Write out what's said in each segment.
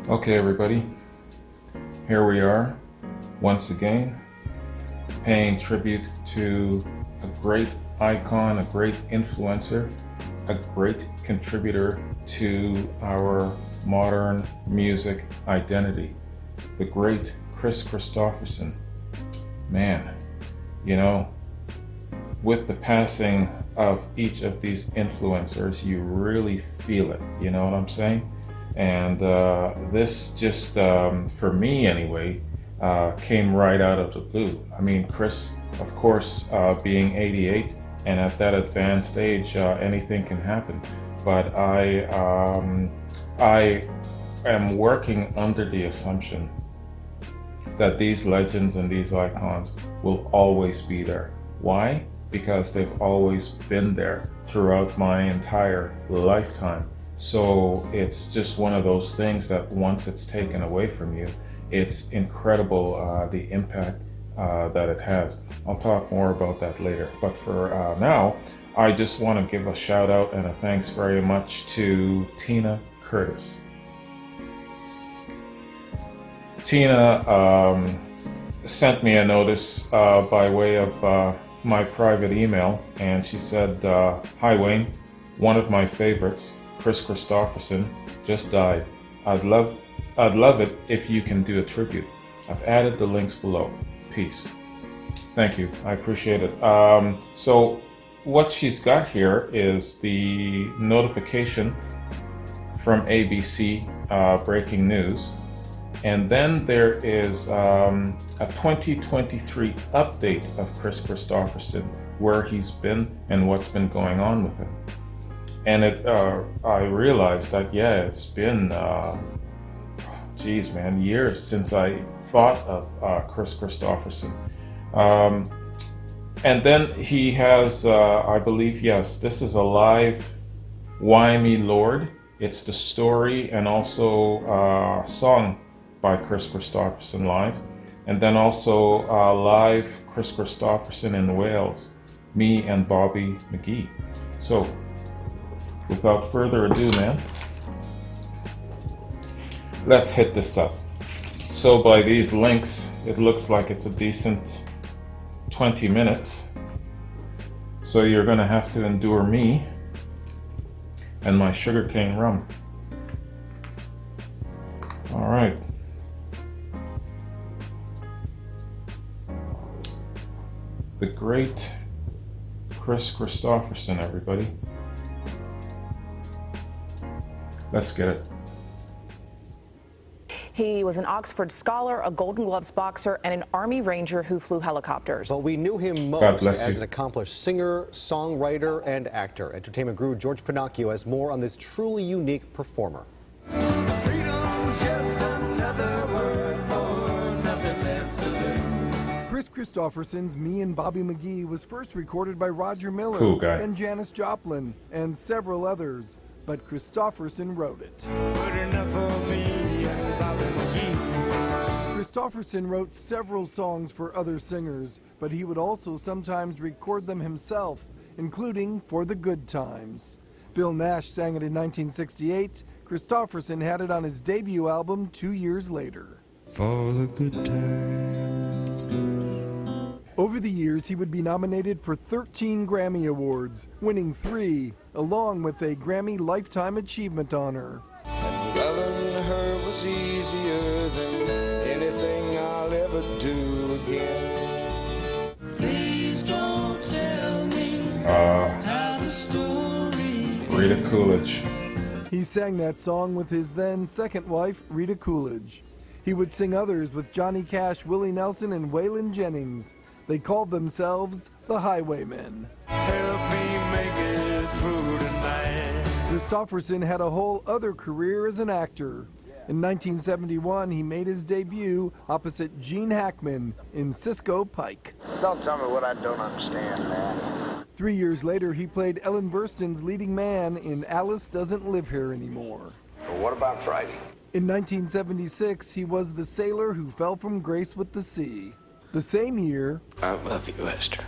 Okay, everybody, here we are once again, paying tribute to a great icon, a great influencer, a great contributor to our modern music identity, the great Kris Kristofferson. Man, you know, with the passing of each of these influencers, you really feel it, you know what I'm saying? And this just, for me anyway, came right out of the blue. I mean, Kris, of course, being 88 and at that advanced age, anything can happen. But I am working under the assumption that these legends and these icons will always be there. Why? Because they've always been there throughout my entire lifetime. So it's just one of those things that once it's taken away from you, it's incredible the impact that it has. I'll talk more about that later. But for now, I just want to give a shout out and a thanks very much to Tina Curtis. Tina sent me a notice by way of my private email, and she said, "Hi Wayne, one of my favorites, Kris Kristofferson, just died. I'd love it if you can do a tribute. I've added the links below. Peace." Thank you, I appreciate it. So what she's got here is the notification from ABC, breaking news. And then there is a 2023 update of Kris Kristofferson, where he's been and what's been going on with him. And I realized that, yeah, it's been, years since I thought of Kris Kristofferson. And then he has, I believe, yes, this is a live Why Me Lord. It's the story and also a song by Kris Kristofferson live. And then also live Kris Kristofferson in Wales, me and Bobby McGee. So without further ado, man, let's hit this up. So by these links, it looks like it's a decent 20 minutes. So you're gonna have to endure me and my sugarcane rum. All right. The great Kris Kristofferson, everybody. Let's get it. He was an Oxford scholar, a Golden Gloves boxer, and an Army Ranger who flew helicopters. But we knew him most as an accomplished singer, songwriter, and actor. Entertainment guru George Pinocchio has more on this truly unique performer. Freedom's just another word for nothing left to lose. Kris Kristofferson's Me and Bobby McGee was first recorded by Roger Miller Cool guy. and Janis Joplin and several others, but Kristofferson wrote it. Good enough for me and Bobby McGee. Kristofferson wrote several songs for other singers, but he would also sometimes record them himself, including For the Good Times. Bill Nash sang it in 1968. Kristofferson had it on his debut album 2 years later. For the good times. Over the years, he would be nominated for 13 Grammy Awards, winning 3, along with a Grammy Lifetime Achievement honor. And loving her was easier than anything I'll ever do again. Please don't tell me how the story Rita Coolidge. He sang that song with his then second wife, Rita Coolidge. He would sing others with Johnny Cash, Willie Nelson, and Waylon Jennings. They called themselves the Highwaymen. help me make it through tonight. Kristofferson had a whole other career as an actor. In 1971, he made his debut opposite Gene Hackman in Cisco Pike. Don't tell me what I don't understand, man. 3 years later, he played Ellen Burstyn's leading man in Alice Doesn't Live Here Anymore. But what about Friday? In 1976, he was the sailor who fell from grace with the sea. The same year, I love you, Esther.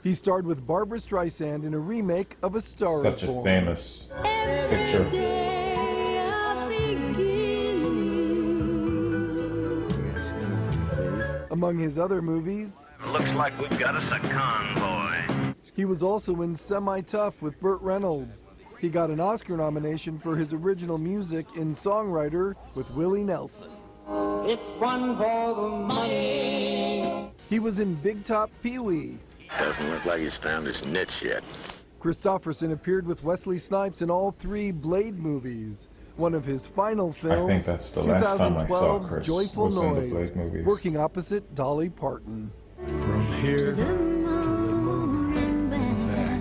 he starred with Barbra Streisand in a remake of A Star Such Is a Born. famous picture. Among his other movies, Looks like we've got us a convoy. he was also in Semi-Tough with Burt Reynolds. He got an Oscar nomination for his original music in Songwriter with Willie Nelson. It's one for the money. He was in Big Top Pee-wee. Doesn't look like he's found his niche yet. Kristofferson appeared with Wesley Snipes in all 3 Blade movies. One of his final films, I think that's the last time I saw 2012's Kris Joyful was in the Noise, Blade movies. working opposite Dolly Parton. From here to the moon and back.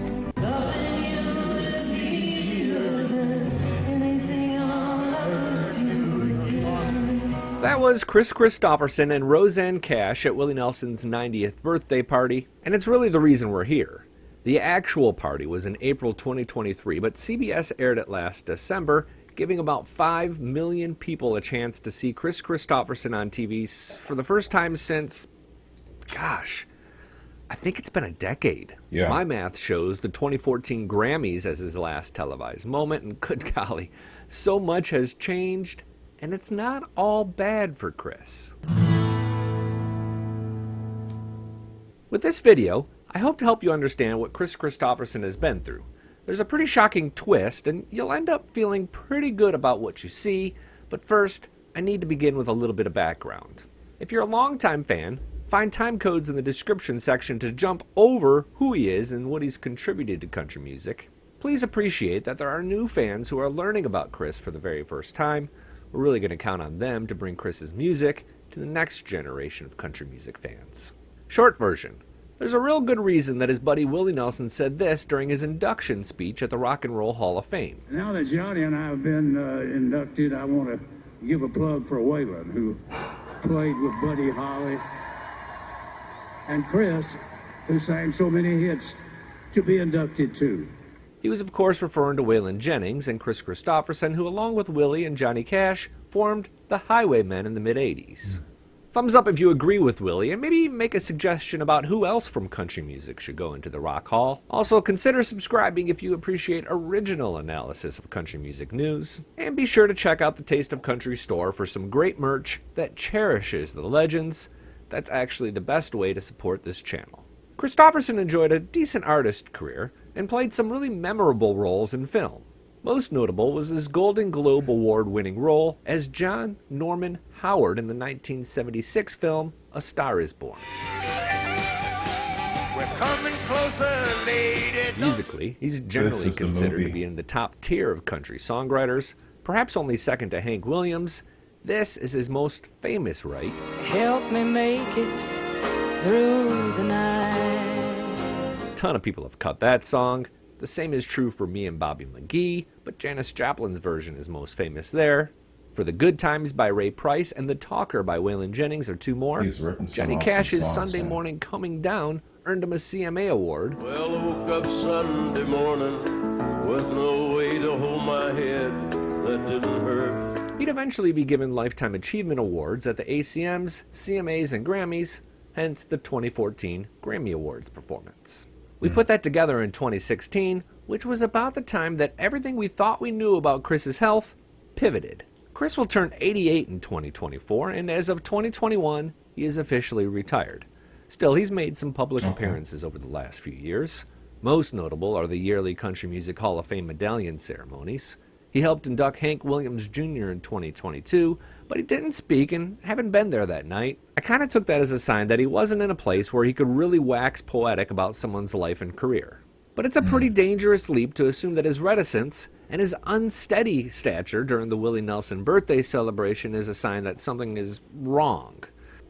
That was Kris Kristofferson and Roseanne Cash at Willie Nelson's 90th birthday party, and it's really the reason we're here. The actual party was in April 2023, but CBS aired it last December, giving about 5 million people a chance to see Kris Kristofferson on TV for the first time since, gosh, I think it's been a decade. Yeah. My math shows the 2014 Grammys as his last televised moment, and good golly, so much has changed, and it's not all bad for Kris. With this video, I hope to help you understand what Kris Kristofferson has been through. There's a pretty shocking twist, and you'll end up feeling pretty good about what you see, but first, I need to begin with a little bit of background. If you're a longtime fan, find time codes in the description section to jump over who he is and what he's contributed to country music. Please appreciate that there are new fans who are learning about Kris for the very first time. We're really going to count on them to bring Kris's music to the next generation of country music fans. Short version. There's a real good reason that his buddy Willie Nelson said this during his induction speech at the Rock and Roll Hall of Fame. Now that Johnny and I have been inducted, I want to give a plug for Waylon, who played with Buddy Holly, and Kris, who sang so many hits, to be inducted too. He was of course referring to Waylon Jennings and Kris Kristofferson, who along with Willie and Johnny Cash formed the Highwaymen in the mid-'80s. Thumbs up if you agree with Willie, and maybe make a suggestion about who else from country music should go into the Rock Hall. Also, consider subscribing if you appreciate original analysis of country music news. And be sure to check out the Taste of Country store for some great merch that cherishes the legends. That's actually the best way to support this channel. Kristofferson enjoyed a decent artist career and played some really memorable roles in film. Most notable was his Golden Globe Award-winning role as John Norman Howard in the 1976 film A Star Is Born. We're coming closer, lady. Musically, he's generally the considered movie. to be in the top tier of country songwriters, perhaps only second to Hank Williams. This is his most famous right. Help me make it through the night. A ton of people have cut that song. The same is true for Me and Bobby McGee, but Janis Joplin's version is most famous there. For the Good Times by Ray Price and The Talker by Waylon Jennings are 2 more. He's written some Johnny awesome Cash's songs, Sunday man. Morning Coming Down earned him a CMA award. Well, I woke up Sunday morning with no way to hold my head. That didn't hurt. He'd eventually be given Lifetime Achievement Awards at the ACMs, CMAs, and Grammys, hence the 2014 Grammy Awards performance. We put that together in 2016, which was about the time that everything we thought we knew about Kris's health pivoted. Kris will turn 88 in 2024, and as of 2021, he is officially retired. Still, he's made some public appearances over the last few years. Most notable are the yearly Country Music Hall of Fame medallion ceremonies. He helped induct Hank Williams Jr. in 2022, but he didn't speak and haven't been there that night. I kind of took that as a sign that he wasn't in a place where he could really wax poetic about someone's life and career. But it's a pretty dangerous leap to assume that his reticence and his unsteady stature during the Willie Nelson birthday celebration is a sign that something is wrong.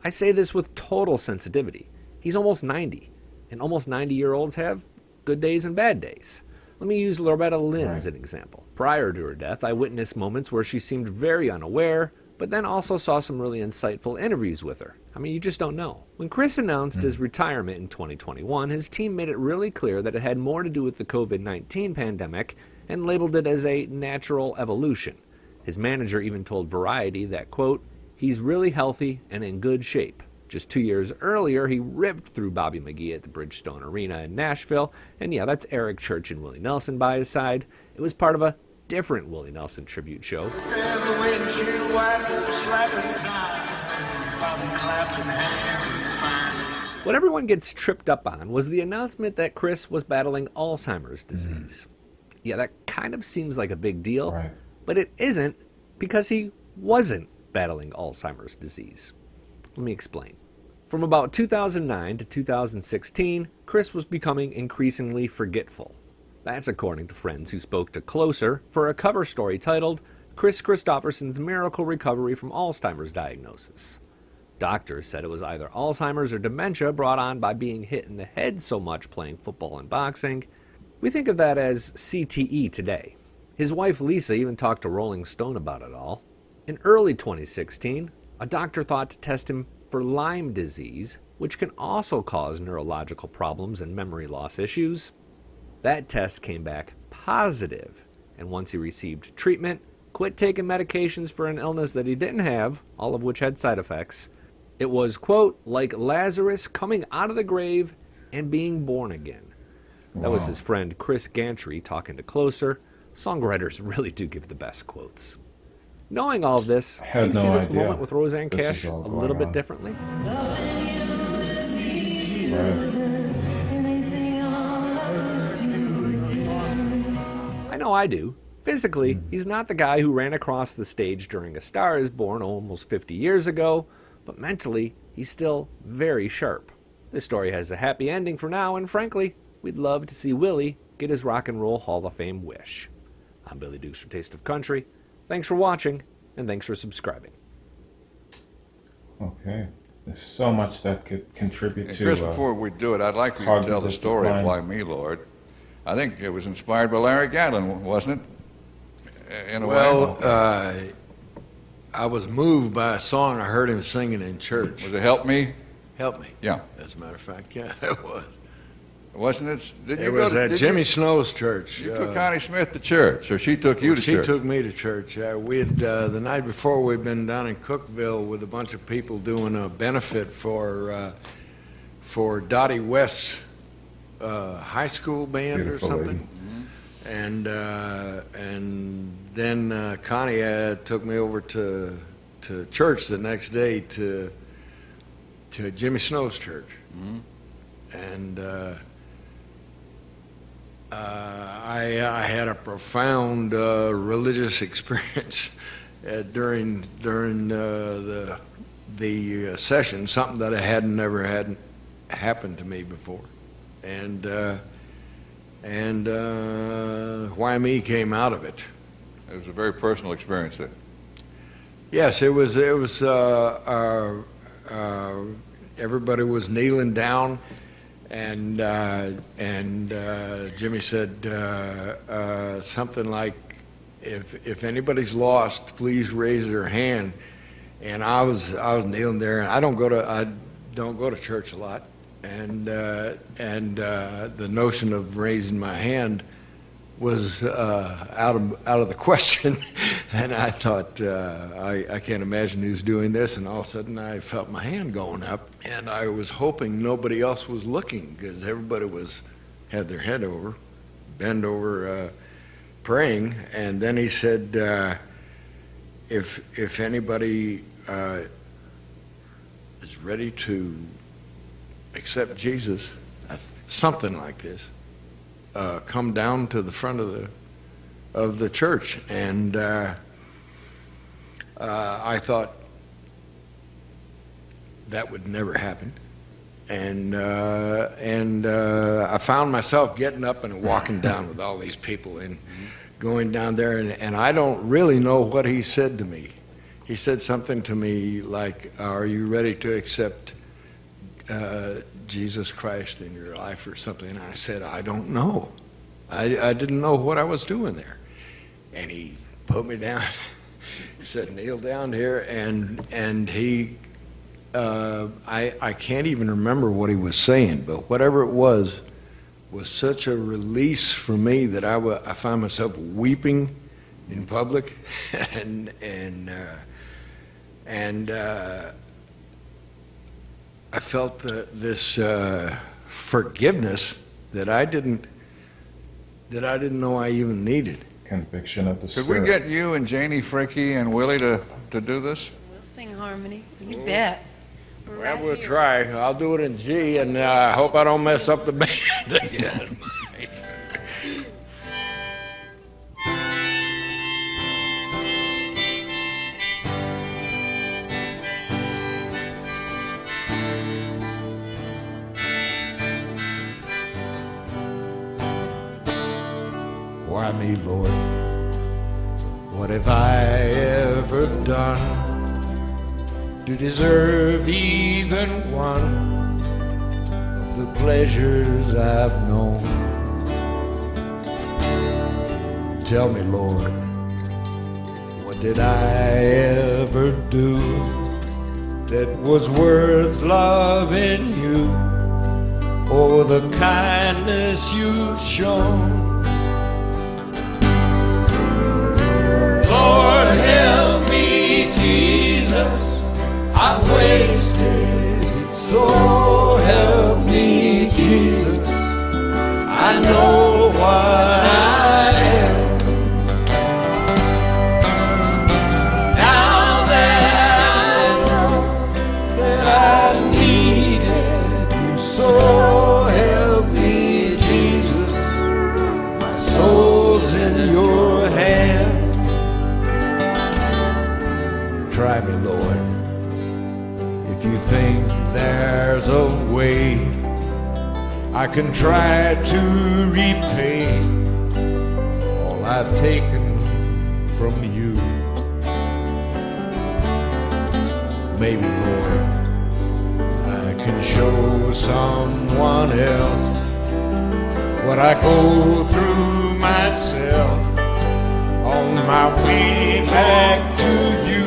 I say this with total sensitivity. He's almost 90, and almost 90-year-olds have good days and bad days. Let me use Loretta Lynn as an example. Prior to her death, I witnessed moments where she seemed very unaware, but then also saw some really insightful interviews with her. I mean, you just don't know. When Kris announced his retirement in 2021, his team made it really clear that it had more to do with the COVID-19 pandemic and labeled it as a natural evolution. His manager even told Variety that, quote, "He's really healthy and in good shape." Just 2 years earlier, he ripped through Bobby McGee at the Bridgestone Arena in Nashville, and yeah, that's Eric Church and Willie Nelson by his side. It was part of a different Willie Nelson tribute show. And the windshield wipers slapping time, Bobby clapping hands. What everyone gets tripped up on was the announcement that Kris was battling Alzheimer's disease. Yeah, that kind of seems like a big deal, Right. but it isn't because he wasn't battling Alzheimer's disease. Let me explain. From about 2009 to 2016, Kris was becoming increasingly forgetful. That's according to friends who spoke to Closer for a cover story titled Kris Kristofferson's Miracle Recovery from Alzheimer's Diagnosis. Doctors said it was either Alzheimer's or dementia brought on by being hit in the head so much playing football and boxing. We think of that as CTE today. His wife Lisa even talked to Rolling Stone about it all. In early 2016, a doctor thought to test him for Lyme disease, which can also cause neurological problems and memory loss issues. That test came back positive, and once he received treatment, quit taking medications for an illness that he didn't have, all of which had side effects, it was, quote, like Lazarus coming out of the grave and being born again. That was his friend Chris Gantry talking to Closer. Songwriters really do give the best quotes. Knowing all of this, do you see this moment with Rosanne Cash a little bit differently? I know I do. Physically, he's not the guy who ran across the stage during A Star Is Born almost 50 years ago, but mentally, he's still very sharp. This story has a happy ending for now, and frankly, we'd love to see Willie get his Rock and Roll Hall of Fame wish. I'm Billy Dukes for Taste of Country. Thanks for watching, and thanks for subscribing. Okay. There's so much that could contribute to... Chris, before we do it, I'd like you to tell the story of Fly Me, Lord. I think it was inspired by Larry Gatlin, wasn't it? In a way. I was moved by a song I heard him singing in church. Was it Help Me? Help Me. Yeah. As a matter of fact, yeah, it was. Wasn't it? It was at Jimmy Snow's church. You took Connie Smith to church, or she took you to church? She took me to church. We had, the night before, we'd been down in Cookeville with a bunch of people doing a benefit for Dottie West's high school band or something. And then Connie took me over to church the next day to Jimmy Snow's church. And I had a profound religious experience during the session, something that I had never had happened to me before. And Why Me came out of it. It was a very personal experience then. Yes, it was. Everybody was kneeling down, and Jimmy said something like, "If anybody's lost, please raise their hand." And I was kneeling there, and I don't go to church a lot. And the notion of raising my hand was out of the question, and I thought I can't imagine who's doing this. And all of a sudden, I felt my hand going up, and I was hoping nobody else was looking because everybody had their head bent over, praying. And then he said, "If anybody is ready to accept Jesus," something like this, come down to the front of the church. And I thought that would never happen. And I found myself getting up and walking down with all these people and going down there, and I don't really know what he said to me. He said something to me like, "Are you ready to accept Jesus Christ in your life," or something? And I said, "I don't know. I didn't know what I was doing there." And he put me down. He said, "Kneel down here," and he, I can't even remember what he was saying, but whatever it was such a release for me that I found myself weeping in public, and I felt this forgiveness that I didn't know I even needed. Conviction of the Could Spirit. we get you and Janie Fricke and Willie to do this? We'll sing harmony. You bet. Well, we'll try. I'll do it in G, and I hope I don't mess up the band again. Why me, Lord? What have I ever done to deserve even one of the pleasures I've known? Tell me, Lord, what did I ever do that was worth loving you, or the kindness you've shown? Lord, help me, Jesus, I've wasted, so help me, Jesus, I know what I am. Now that I know that I needed you, so help me, Jesus, my soul's in your hands. Try me, Lord, if you think there's a way I can try to repay all I've taken from you. Maybe, Lord, I can show someone else what I go through myself on my way back to you.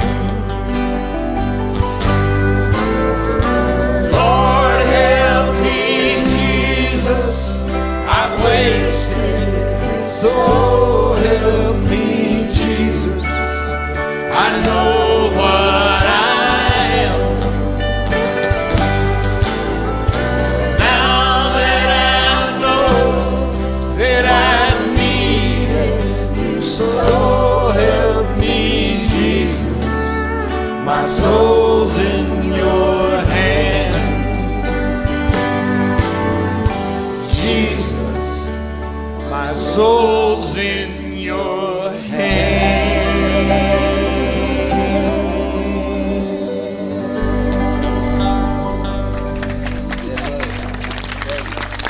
I've wasted, so help me, Jesus, I know what I am. Now that I know that I needed you, so help me, Jesus, my soul's in your hand. Jesus, my soul's in your hand.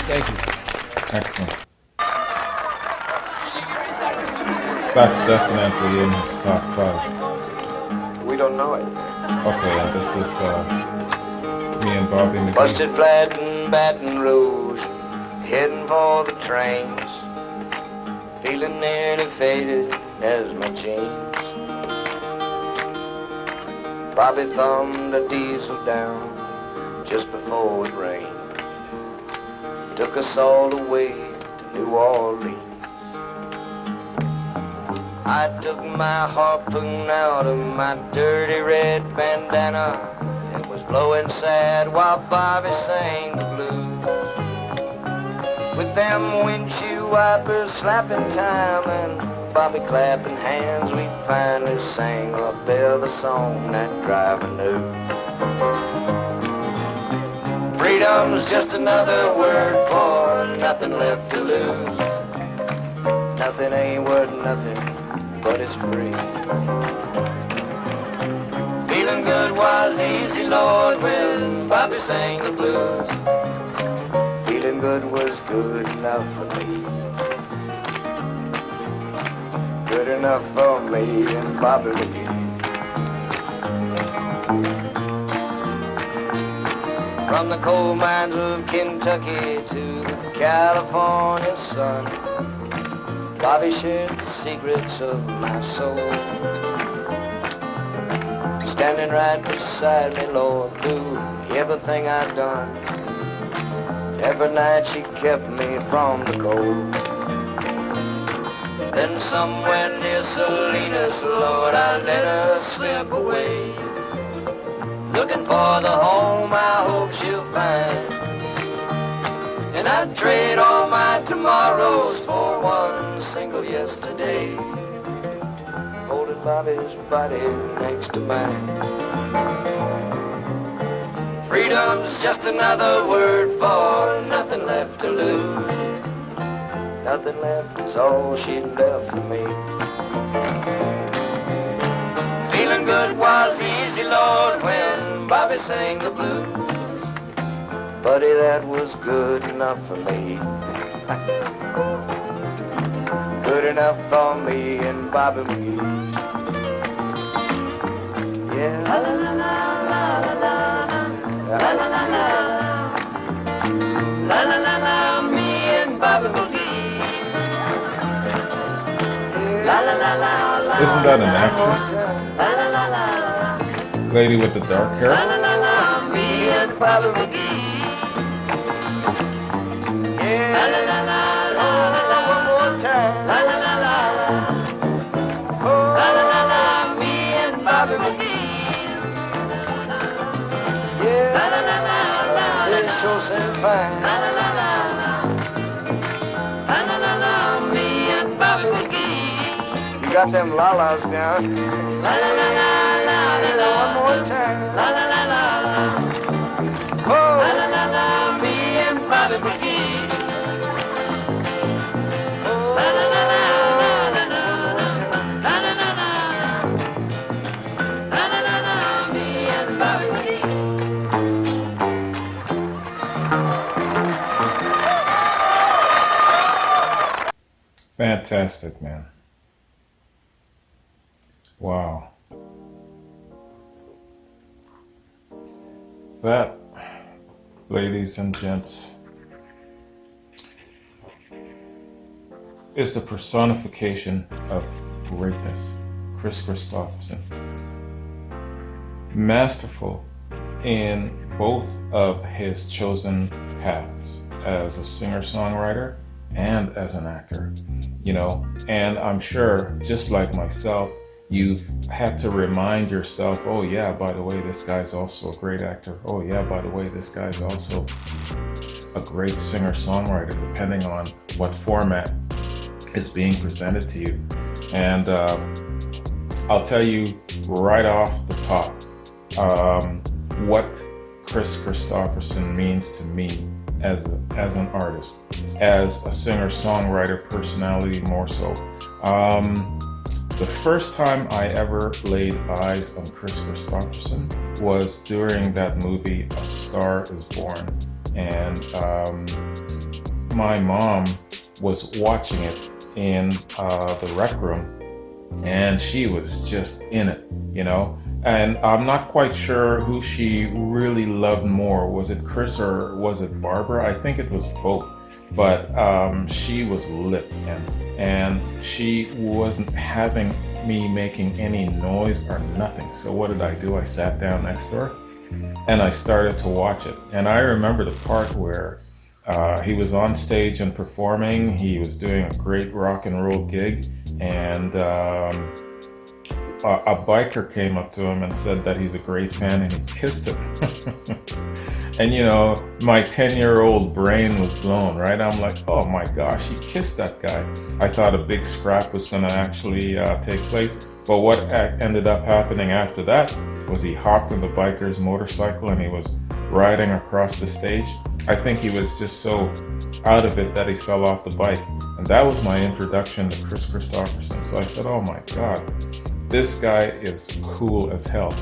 Thank you. Excellent. That's definitely in his top 5. We don't know it. Okay, and this is me and Bobby McGee. Busted flat in Baton Rouge, heading for the trains, feeling nearly faded as my jeans. Bobby thumbed a diesel down just before it rained. Took us all the way to New Orleans. I took my harpoon out of my dirty red bandana and was blowing sad while Bobby sang the blues. With them windshield wipers slapping time and Bobby clapping hands, we finally sang La Belle, the song that driver knew. Freedom's just another word for nothing left to lose. Nothing ain't worth nothing, but it's free. Feeling good was easy, Lord, when Bobby sang the blues. Feeling good was good enough for me. Good enough for me and Bobby McGee. From the coal mines of Kentucky to the California sun, Bobby shared the secrets of my soul. Standing right beside me, Lord, through everything I'd done. Every night she kept me from the cold. Then somewhere near Salinas, Lord, I let her slip away, looking for the home I hope she'll find. And I'd trade all my tomorrows for one single yesterday, holding Bobby's body next to mine. Freedom's just another word for nothing left to lose. Nothing left is all she left for me. Feeling good was easy, Lord, when Bobby sang the blues. Buddy, that was good enough for me. Good enough for me and Bobby McGee. Yeah. La la la la la la la la la la la la la la, me and Bobby McGee. La la la la la. Isn't that an actress? La la la la. Lady with the dark hair? La la la la, me and Bobby McGee. Yeah. La la la la la la, one more time. La la la la la. Oh, la la la la, me and Bobby McGee. Yeah. La la la la la, they sure seem fine. La la la la la. La la la la, me and Bobby McGee. You got them la-las down. La la la la la la, one more time. La la la la la. Oh, la la la la, me and Bobby McGee. La la la la la la la la la la la la la la, me and Bobby McGee. Fantastic, man. Wow. That, ladies and gents, is the personification of greatness. Kris Kristofferson. Masterful in both of his chosen paths as a singer-songwriter and as an actor, you know, and I'm sure, just like myself, you've had to remind yourself, oh yeah, by the way, this guy's also a great actor. Oh yeah, by the way, this guy's also a great singer-songwriter, depending on what format is being presented to you. And I'll tell you right off the top what Kris Kristofferson means to me as an artist, as a singer-songwriter personality more so. The first time I ever laid eyes on Kris Kristofferson was during that movie A Star Is Born, and my mom was watching it in the rec room, and she was just in it, you know. And I'm not quite sure who she really loved more. Was it Chris or was it Barbara? I think it was both. But she was lit, and she wasn't having me making any noise or nothing. So what did I do? I sat down next to her and I started to watch it. And I remember the part where he was on stage and performing. He was doing a great rock and roll gig, and a biker came up to him and said that he's a great fan, and he kissed him. And you know, my 10-year-old brain was blown, right? I'm like, oh my gosh, he kissed that guy. I thought a big scrap was gonna actually take place, but what ended up happening after that was he hopped on the biker's motorcycle and he was riding across the stage. I think he was just so out of it that he fell off the bike. And that was my introduction to Kris Kristofferson. So I said, oh my God, this guy is cool as hell.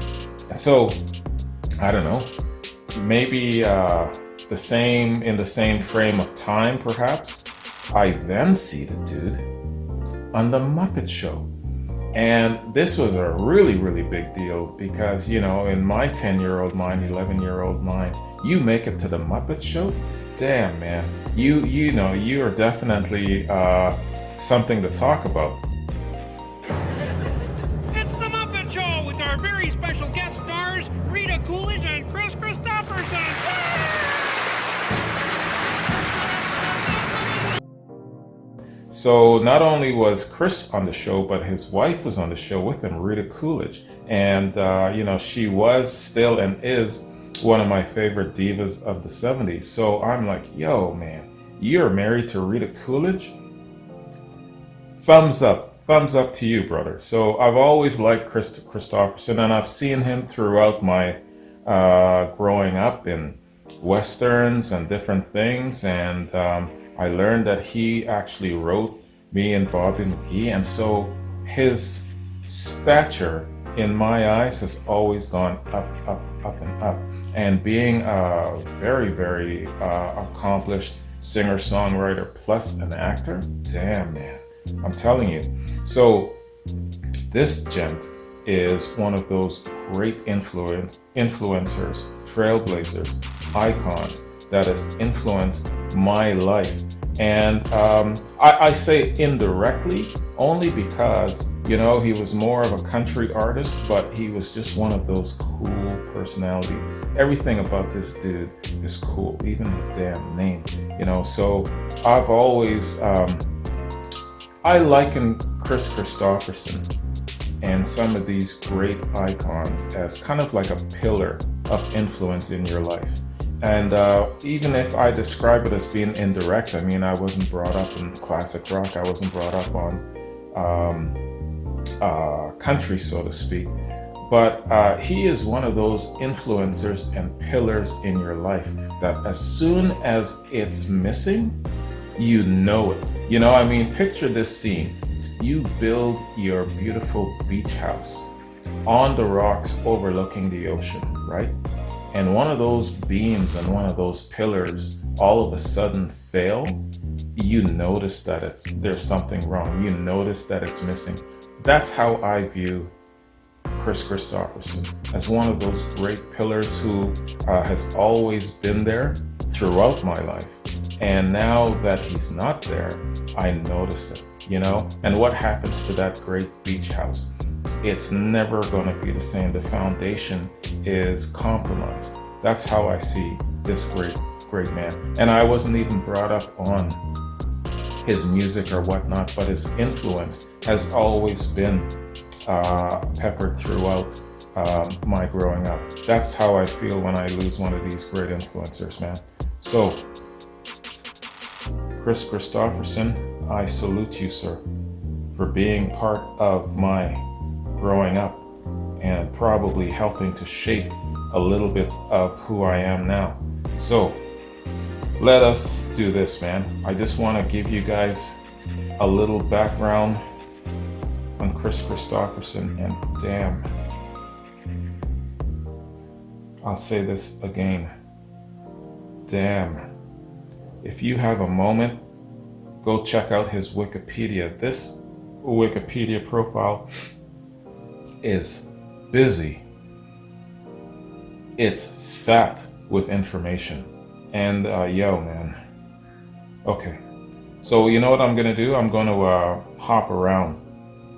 And so, I don't know, maybe in the same frame of time, perhaps, I then see the dude on The Muppet Show. And this was a really, really big deal because, you know, in my 10-year-old mind, 11-year-old mind, you make it to The Muppet Show? Damn, man. You know, you are definitely something to talk about. It's The Muppet Show with our very special guest stars, Rita Coolidge and Kris Kristofferson. So not only was Chris on the show, but his wife was on the show with him, Rita Coolidge. And, you know, she was still and is one of my favorite divas of the 70s. So I'm like, yo, man, you're married to Rita Coolidge? Thumbs up to you, brother. So I've always liked Kris Kristofferson, and I've seen him throughout my growing up in Westerns and different things. And I learned that he actually wrote me and Bobby McGee. And so his stature in my eyes has always gone up, up, up and up. And being a very, very accomplished singer-songwriter plus an actor, damn man, I'm telling you. So this gent is one of those great influencers, trailblazers, icons that has influenced my life. And I say indirectly only because, you know, he was more of a country artist, but he was just one of those cool personalities. Everything about this dude is cool, even his damn name, you know. So I've always, I liken Kris Kristofferson and some of these great icons as kind of like a pillar of influence in your life. And even if I describe it as being indirect, I mean, I wasn't brought up in classic rock. I wasn't brought up on country, so to speak. But he is one of those influencers and pillars in your life that as soon as it's missing, you know it. You know, I mean, picture this scene. You build your beautiful beach house on the rocks overlooking the ocean, right? And one of those beams and one of those pillars all of a sudden fail, you notice that there's something wrong. You notice that it's missing. That's how I view Kris Kristofferson, as one of those great pillars who has always been there throughout my life. And now that he's not there, I notice it, you know? And what happens to that great beach house? It's never going to be the same. The foundation is compromised. That's how I see this great man. And I wasn't even brought up on his music or whatnot, but his influence has always been peppered throughout my growing up. That's how I feel when I lose one of these great influencers, man. So, Kris Kristofferson, I salute you, sir, for being part of my growing up and probably helping to shape a little bit of who I am now. So let us do this, man. I just want to give you guys a little background on Kris Kristofferson, and damn, I'll say this again, damn, if you have a moment, go check out his Wikipedia. This Wikipedia profile is busy. It's fat with information. And yo, man. Okay. So you know what I'm gonna do? I'm gonna hop around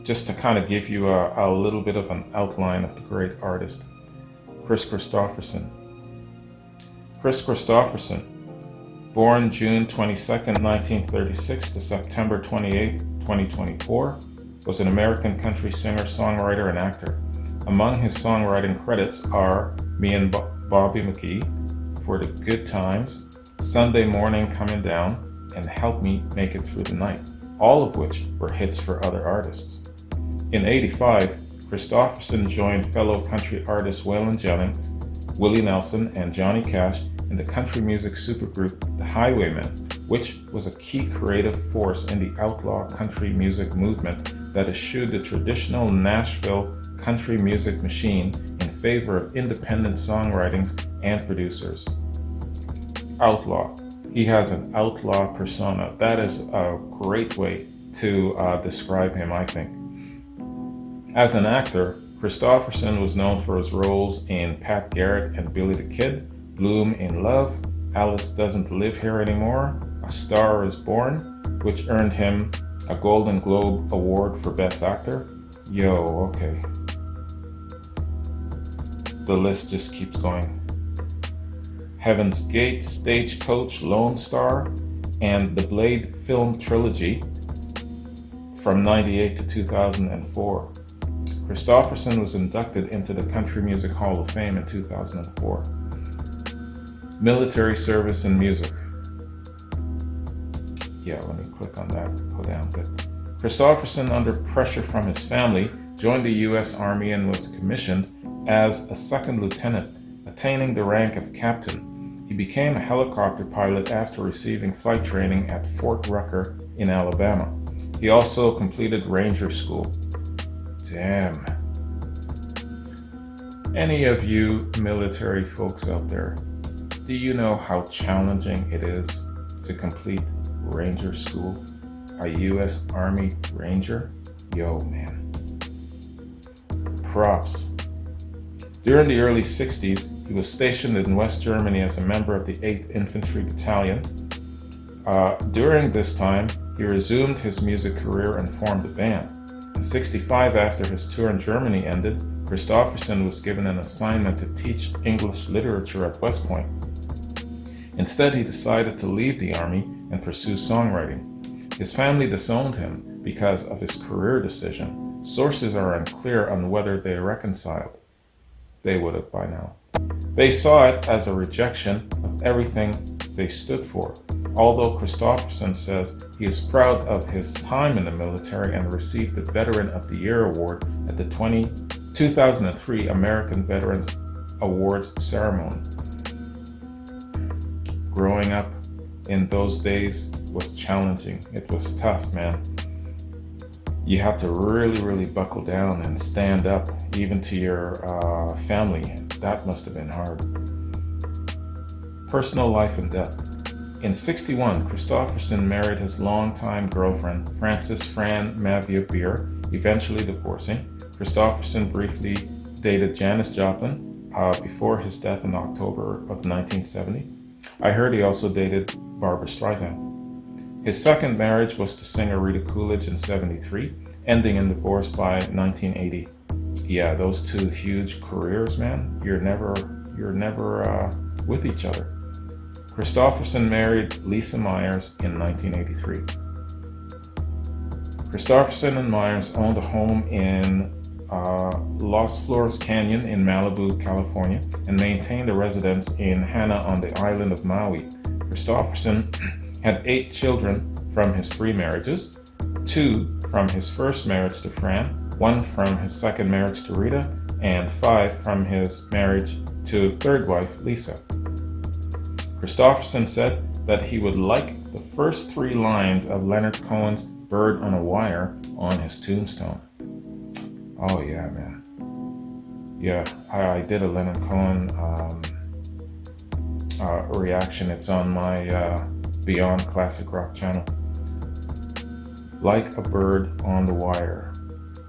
just to kind of give you a little bit of an outline of the great artist, Kris Kristofferson. Kris Kristofferson, born June 22nd, 1936 to September 28th, 2024, was an American country singer, songwriter, and actor. Among his songwriting credits are Me and Bobby McGee, For the Good Times, Sunday Morning Coming Down, and Help Me Make It Through the Night, all of which were hits for other artists. In '85, Kristofferson joined fellow country artists Waylon Jennings, Willie Nelson, and Johnny Cash in the country music supergroup The Highwaymen, which was a key creative force in the outlaw country music movement that eschewed the traditional Nashville country music machine in favor of independent songwritings and producers. Outlaw. He has an outlaw persona. That is a great way to describe him, I think. As an actor, Kristofferson was known for his roles in Pat Garrett and Billy the Kid, Bloom in Love, Alice Doesn't Live Here Anymore, A Star Is Born, which earned him a Golden Globe Award for Best Actor. Yo, okay. The list just keeps going. Heaven's Gate, Stagecoach, Lone Star, and the Blade film trilogy from '98 to 2004. Kristofferson was inducted into the Country Music Hall of Fame in 2004. Military service in music. Yeah, let me click on that, go down a bit. Kristofferson, under pressure from his family, joined the U.S. Army and was commissioned as a second lieutenant Attaining the rank of captain, he became a helicopter pilot after receiving flight training at Fort Rucker in Alabama. He also completed Ranger School. Damn. Any of you military folks out there, do you know how challenging it is to complete Ranger School? A U.S. Army Ranger? Yo, man. Props. During the early 60s, he was stationed in West Germany as a member of the 8th Infantry Battalion. During this time, he resumed his music career and formed a band. In '65, after his tour in Germany ended, Kristofferson was given an assignment to teach English literature at West Point. Instead, he decided to leave the Army and pursue songwriting. His family disowned him because of his career decision. Sources are unclear on whether they reconciled. They would have by now. They saw it as a rejection of everything they stood for. Although Kristofferson says he is proud of his time in the military and received the Veteran of the Year award at the 2003 American Veterans Awards ceremony. Growing up in those days was challenging. It was tough, man. You had to really, really buckle down and stand up, even to your family. That must have been hard. Personal life and death. In '61, Kristofferson married his longtime girlfriend, Frances Fran Mavia Beer, eventually divorcing. Kristofferson briefly dated Janis Joplin before his death in October of 1970. I heard he also dated Barbra Streisand. His second marriage was to singer Rita Coolidge in '73, ending in divorce by 1980. Yeah, those two huge careers, man. You're never with each other. Kristofferson married Lisa Myers in 1983. Kristofferson and Myers owned a home in Los Flores Canyon in Malibu, California, and maintained a residence in Hana on the island of Maui. Kristofferson had 8 children from his 3 marriages, 2 from his first marriage to Fran, 1 from his second marriage to Rita, and 5 from his marriage to third wife, Lisa. Kristofferson said that he would like the first 3 lines of Leonard Cohen's Bird on a Wire on his tombstone. Oh yeah, man. Yeah, I did a Leonard Cohen reaction. It's on my Beyond Classic Rock channel. Like a bird on the wire,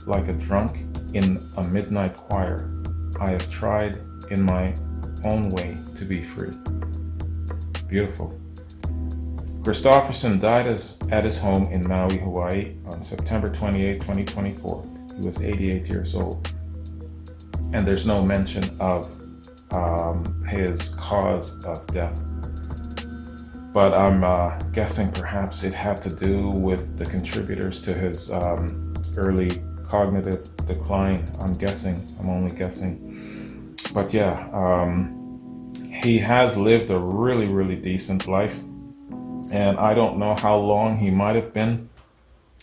like a drunk in a midnight choir, I have tried in my own way to be free. Beautiful. Kristofferson died at his home in Maui, Hawaii on September 28, 2024. He was 88 years old. And there's no mention of his cause of death. But I'm guessing perhaps it had to do with the contributors to his early cognitive decline. I'm only guessing. But yeah, he has lived a really, really decent life. And I don't know how long he might have been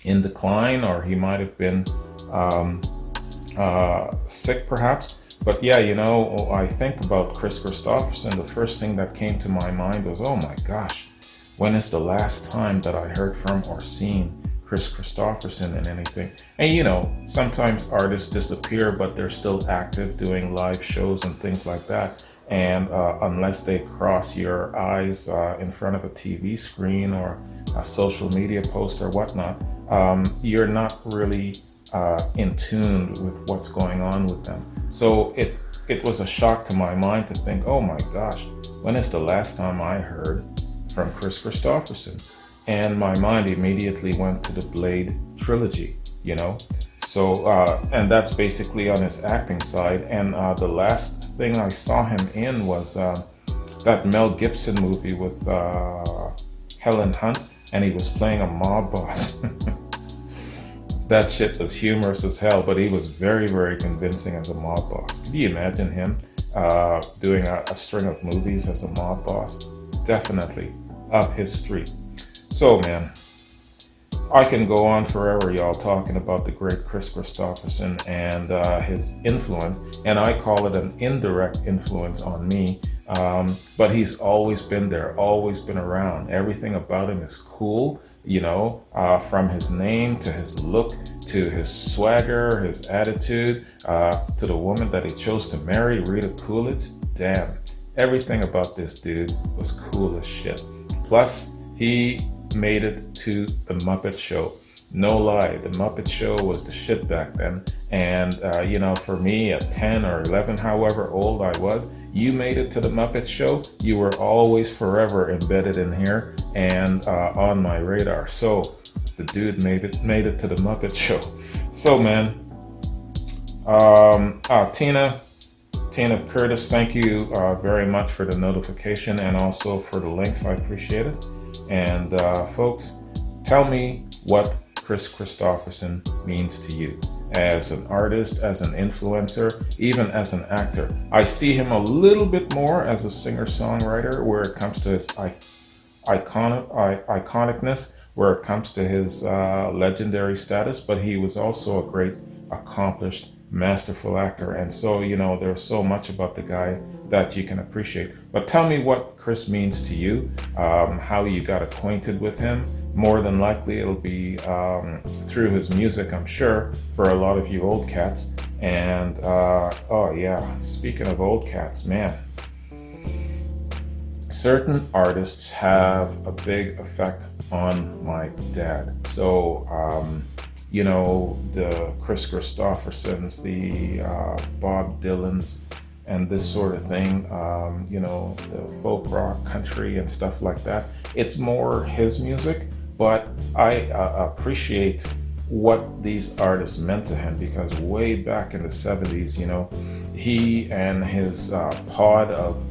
in decline, or he might have been sick perhaps. But yeah, I think about Kris Kristofferson, the first thing that came to my mind was, oh my gosh, when is the last time that I heard from or seen Kris Kristofferson in anything? And sometimes artists disappear, but they're still active doing live shows and things like that. And unless they cross your eyes in front of a TV screen or a social media post or whatnot, you're not really in tune with what's going on with them. So it was a shock to my mind to think, oh my gosh, when is the last time I heard from Kris Kristofferson? And my mind immediately went to the Blade trilogy, So, and that's basically on his acting side. And the last thing I saw him in was that Mel Gibson movie with Helen Hunt, and he was playing a mob boss. That shit was humorous as hell, but he was very, very convincing as a mob boss. Can you imagine him doing a string of movies as a mob boss? Definitely up his street. So, man, I can go on forever, y'all, talking about the great Kris Kristofferson and his influence, and I call it an indirect influence on me. But he's always been there, always been around. Everything about him is cool, from his name to his look to his swagger, his attitude, to the woman that he chose to marry, Rita Coolidge. Damn, everything about this dude was cool as shit. Plus, he made it to the Muppet Show. No lie, the Muppet Show was the shit back then. And, for me at 10 or 11, however old I was, you made it to the Muppet Show, you were always forever embedded in here and on my radar. So the dude made it to the Muppet Show. So, man, Tina Curtis, thank you very much for the notification and also for the links. I appreciate it. And folks, tell me what Kris Kristofferson means to you as an artist, as an influencer, even as an actor. I see him a little bit more as a singer-songwriter where it comes to his iconicness, where it comes to his legendary status, but he was also a great, accomplished, masterful actor. And so, there's so much about the guy that you can appreciate. But tell me what Kris means to you, how you got acquainted with him. More than likely it'll be through his music, I'm sure, for a lot of you old cats. And speaking of old cats, man, certain artists have a big effect on my dad. So the Kris Kristoffersons, the Bob Dylans, and this sort of thing, the folk rock, country, and stuff like that. It's more his music, but I appreciate what these artists meant to him, because way back in the 70s, he and his pod of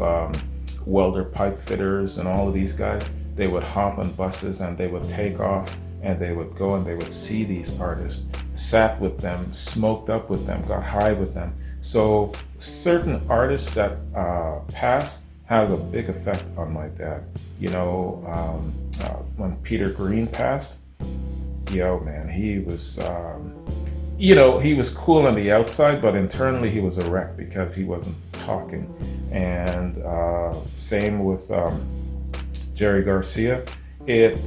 welder pipe fitters and all of these guys, they would hop on buses and they would take off and they would go and they would see these artists, sat with them, smoked up with them, got high with them. So certain artists that pass has a big effect on my dad. When Peter Green passed, man, he was, he was cool on the outside, but internally he was a wreck because he wasn't talking. And same with Jerry Garcia. It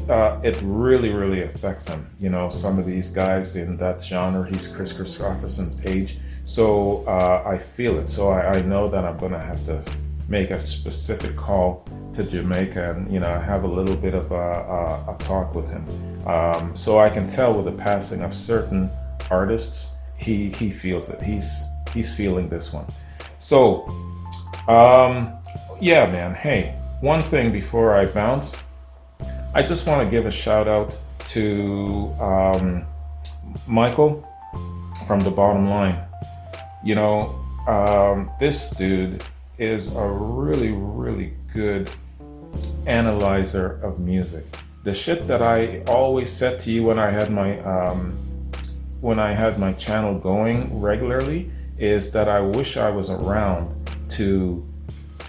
really, really affects him. Some of these guys in that genre, he's Kris Kristofferson's age. So I feel it. So I know that I'm going to have to make a specific call to Jamaica and, have a little bit of a talk with him. So I can tell with the passing of certain artists, he feels it. He's feeling this one. So, man. Hey, one thing before I bounce, I just want to give a shout out to Michael from The Bottom Line. This dude is a really, really good analyzer of music. The shit that I always said to you when I had my channel going regularly is that I wish I was around to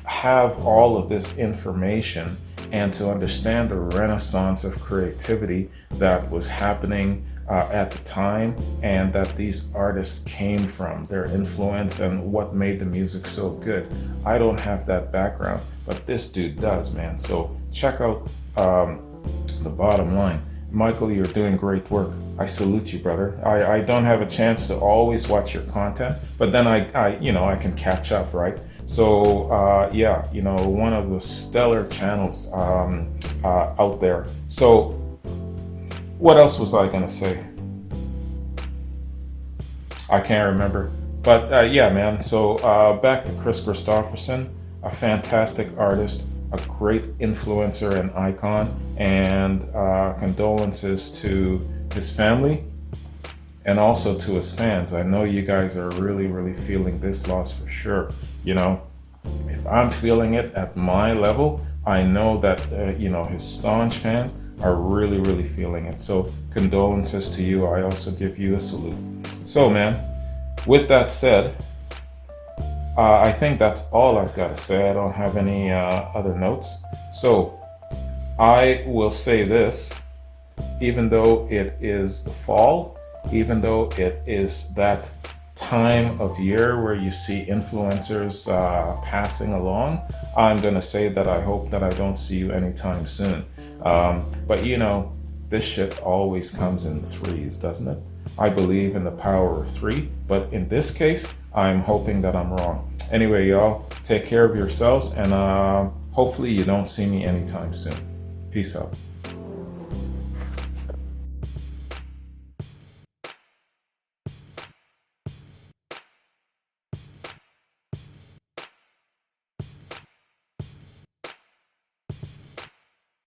have all of this information and to understand the renaissance of creativity that was happening at the time, and that these artists came from, their influence and what made the music so good. I don't have that background, but this dude does, man. So check out The Bottom Line. Michael, you're doing great work. I salute you, brother. I don't have a chance to always watch your content, but then I can catch up, right? So one of the stellar channels out there. So what else was I gonna say? I can't remember. But man. So back to Kris Kristofferson, a fantastic artist, a great influencer and icon, and condolences to his family and also to his fans. I know you guys are really, really feeling this loss for sure. If I'm feeling it at my level, I know that his staunch fans are really, really feeling it. So condolences to you. I also give you a salute. So, man, with that said, I think that's all I've got to say. I don't have any other notes. So I will say this. even though it is the fall, even though it is that time of year where you see influencers passing along, I'm going to say that I hope that I don't see you anytime soon. But you know, this shit always comes in threes, doesn't it? I believe in the power of three, but in this case, I'm hoping that I'm wrong. Anyway, y'all, take care of yourselves, and hopefully you don't see me anytime soon. Peace out.